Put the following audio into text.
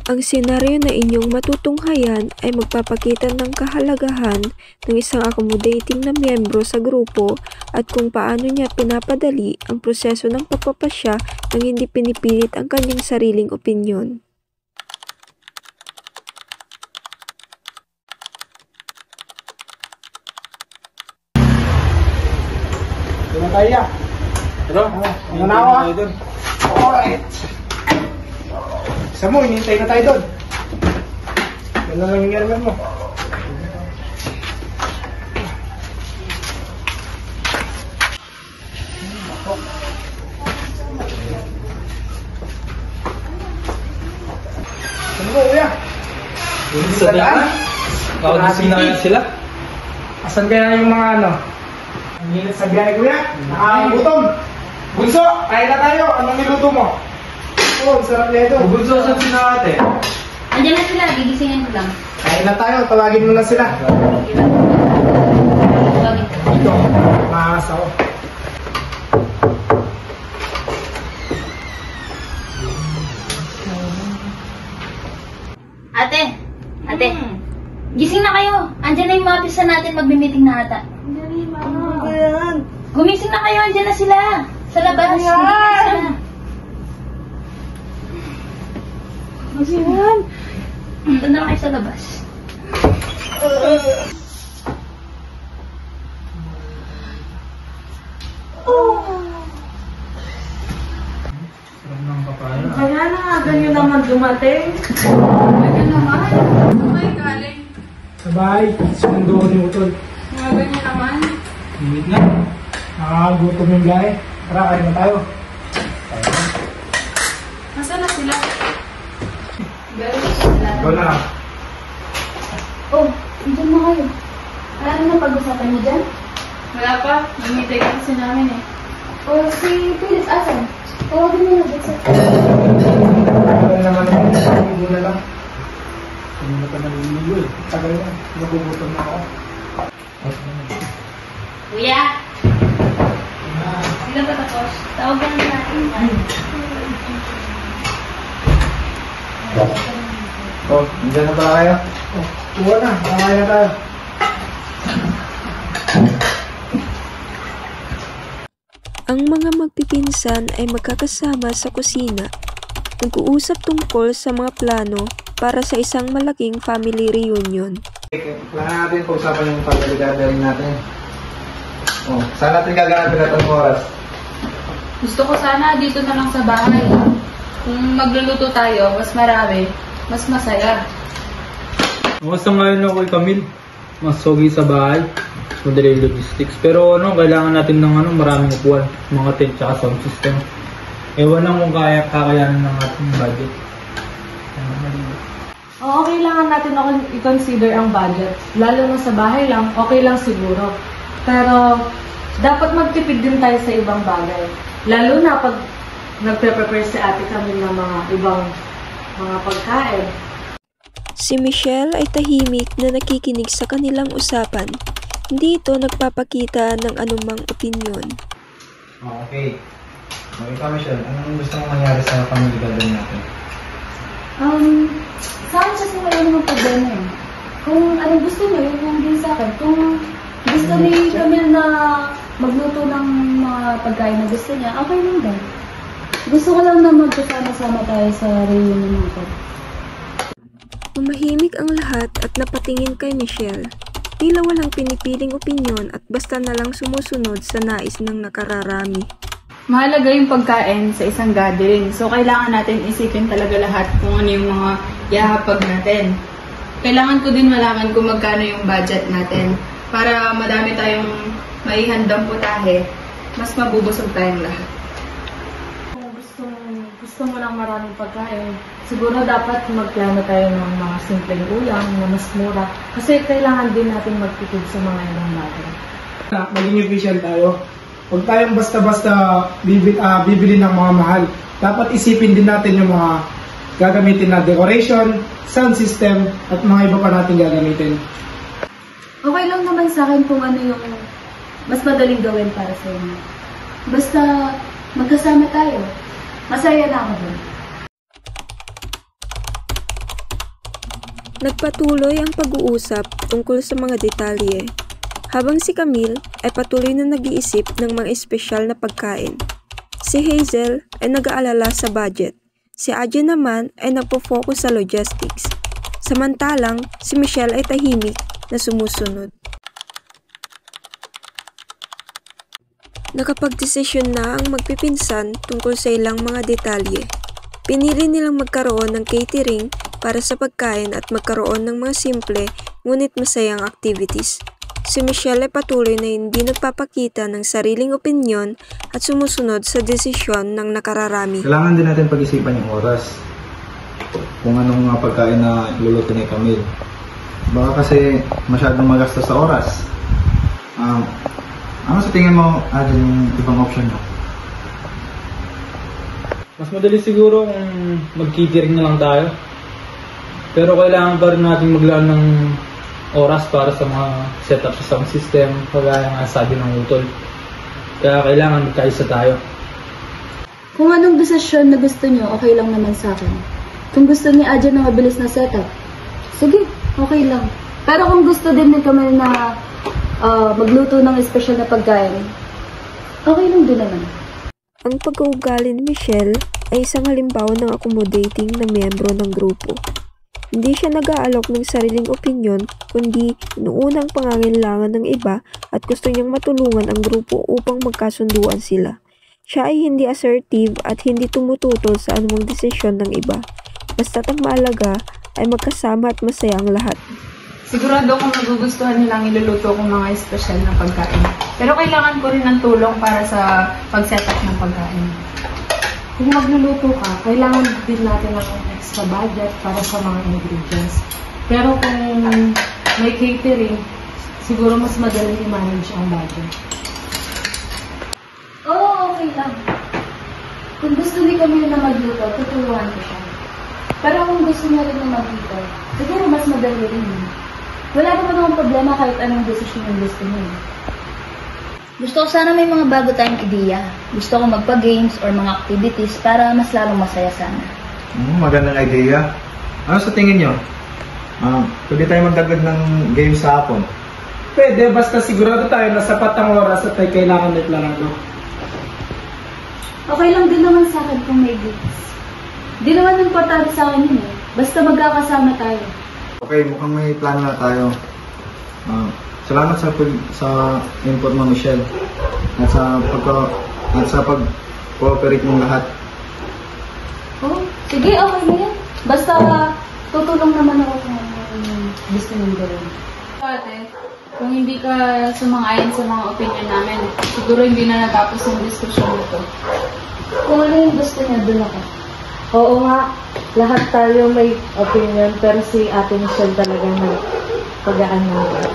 Ang senaryo na inyong matutunghayan ay magpapakita ng kahalagahan ng isang accommodating na miyembro sa grupo at kung paano niya pinapadali ang proseso ng pagpapasya nang hindi pinipilit ang kanyang sariling opinyon. Doon tayo ya. Pero, manawa. Alright. Isa mo, hinihintay na tayo doon. Yan na lang yung helmet mo. Ano mo, kuya? sabi na. Nakagising na kaya sila? Asan kaya yung mga ano? Ang hilit sa biyahe, kuya? Nakakagutom. Bunso, kain na tayo. Anong niluto mo? Oh, sarap na ito. Bunso sa pinakate. Andiyan na sila, gigisingin ko lang. Kain na tayo. Tawagin mo na sila. Tawagin ko. Ito, maas ako. Ate, gising na kayo. Andiyan na yung mga pisa natin, magmi-meeting na ata. Gumising na kayo, andiyan na sila. Sa labas. Gumising. Doon na kayo sa labas. Sarap ng papaya. Kaya na nga ganyan naman dumating. Ganyan naman. May galing. Sabay, sundo ko ni Utol. Mga ganyan naman. Limit na. Nakakagutom yung biyahe. Tara, kain na tayo. Nasaan na sila? Go na. Oh, andiyan na kayo. Ano na pag-usapan niyo dyan? Wala pa. Namintay ka kasi namin eh. Oh, si Phyllis, asan? Tawagin mo na dito. Tagal naman ako. Tagal na lang. Hindi na pa naliligo eh. Tagal na. Nagugutom na ako. Kuya! Sila pa tapos? Tawagan na natin. Oh, nandiyan na pala kayo? Oh, kuha na. Kakain na tayo. Ang mga magpipinsan ay magkakasama sa kusina, nag-uusap tungkol sa mga plano para sa isang malaking family reunion. Kailangan natin pag-usapan yung family gathering natin. Oh, saan natin gaganapin na itong oras? Gusto ko sana dito na lang sa bahay. Kung magluluto tayo, mas marami, mas masaya. Basta ngayon ako kay Camille. Mas sogi sa bahay. Madali logistics. Pero kailangan natin ng maraming upuan. Mga tent tsaka sound system. Ewan lang kung kakayanin ng ating budget. Oo, kailangan natin i-consider ang budget. Lalo na sa bahay lang, okay lang siguro. Pero dapat magtipid din tayo sa ibang bagay. Lalo na pag nagpe-prepare si ate kami ng mga ibang mga pagkain. Si Michelle ay tahimik na nakikinig sa kanilang usapan. Hindi ito nagpapakita ng anumang opinyon. Oh, okay. Ikaw, Michelle, anong gusto mong mangyari sa family gathering natin? Sa akin kasi wala namang problema eh. Kung anong gusto mo, yun yung din sa akin. Kung gusto ni Camille na magluto ng mga pagkain na gusto niya, okay lang din. Gusto ko lang na magkasama-sama tayo sa reunion natin. Umahimik ang lahat at napatingin kay Michelle. Tila walang pinipiling opinyon at basta na lang sumusunod sa nais ng nakararami. Mahalaga yung pagkain sa isang gathering. So, kailangan natin isipin talaga lahat kung ano yung mga ihahapag natin. Kailangan ko din malaman kung magkano yung budget natin para madami tayong maihandang putahe. Mas mabubusog tayong lahat. Kung gusto mo ng maraming pagkain, siguro dapat magplano tayo ng mga simpleng ulam na mas mura. Kasi kailangan din natin magtipid sa mga ibang bagay. Maging efficient tayo. Huwag tayong basta-basta bibili ng mga mahal. Dapat isipin din natin yung mga gagamitin na decoration, sound system, at mga iba pa natin gagamitin. Okay lang naman sa akin kung ano yung mas madaling gawin para sa inyo. Basta magkasama tayo. Masaya na ako dun. Nagpatuloy ang pag-uusap tungkol sa mga detalye, habang si Camille ay patuloy na nag-iisip ng mga espesyal na pagkain. Si Hazel ay nag-aalala sa budget. Si Adja naman ay nagpo-focus sa logistics. Samantalang si Michelle ay tahimik na sumusunod. Nakapagdesisyon na ang magpipinsan tungkol sa ilang mga detalye. Pinili nilang magkaroon ng catering para sa pagkain at magkaroon ng mga simple ngunit masayang activities. Si Michelle ay patuloy na hindi nagpapakita ng sariling opinyon at sumusunod sa desisyon ng nakararami. Kailangan din natin pag-isipan yung oras. Kung anong mga pagkain na iluluto ni Camille. Baka kasi masyadong magastos sa oras. Ano sa tingin mo, yung ibang option mo? Mas madali siguro kung mag-catering na lang tayo. Pero kailangan pa rin natin maglaan ng oras para sa mga setup sa sound system, kagaya nga sabi ng utol. Kaya kailangan magkaisa tayo. Kung anong desisyon na gusto nyo, okay lang naman sa akin. Kung gusto ni Adja na mabilis na setup, sige, okay lang. Pero kung gusto din kami na magluto ng special na pagkain, okay lang din naman. Ang pag-uugali ni Michelle ay isang halimbawa ng accommodating na miyembro ng grupo. Hindi siya nag-aalok ng sariling opinyon, kundi inuunang pangangailangan ng iba at gusto niyang matulungan ang grupo upang magkasunduan sila. Siya ay hindi assertive at hindi tumututol sa anumang desisyon ng iba. Basta't ang mahalaga ay magkasama at masaya ang lahat. Sigurado kung magugustuhan nilang iluluto kong mga espesyal na pagkain. Pero kailangan ko rin ng tulong para sa pag-setup ng pagkain. Kung magluluto ka, kailangan din natin ng extra budget para sa mga ingredients. Pero kung may catering, siguro mas madaling i-manage ang budget. Oo, okay lang. Kung gusto ni Camille na magluto, tutulungan ko siya. Pero kung gusto niya rin na magluto, siguro mas madali rin. Wala naman akong problema kahit anong desisyon ang gusto niya. Gusto ko sana may mga bago tayong ideya. Gusto ko magpa-games or mga activities para mas lalong masaya sana. Magandang idea. Ano sa tingin nyo? Pwede tayo magdagdag ng games sa hapon. Pwede, basta sigurado tayo na sapat ang oras at ay kailangan deklarado. Okay lang din naman sa akin kung may games. Di naman importante sa akin yun eh. Basta magkakasama tayo. Okay, mukhang may plano na tayo. Salamat sa input mo, Michelle. At sa pag-cooperate ng lahat. Oh, sige, okay na yan. Basta tutulong naman ako kung gusto nyo gawin. Ate, kung hindi ka sumang-ayon sa mga opinion namin, siguro hindi na natapos ang diskusyon nito. Kung ano yung gusto niya, dun ako. Oo nga, lahat tayo may opinion, pero si Ate Michelle talaga na pag-aano.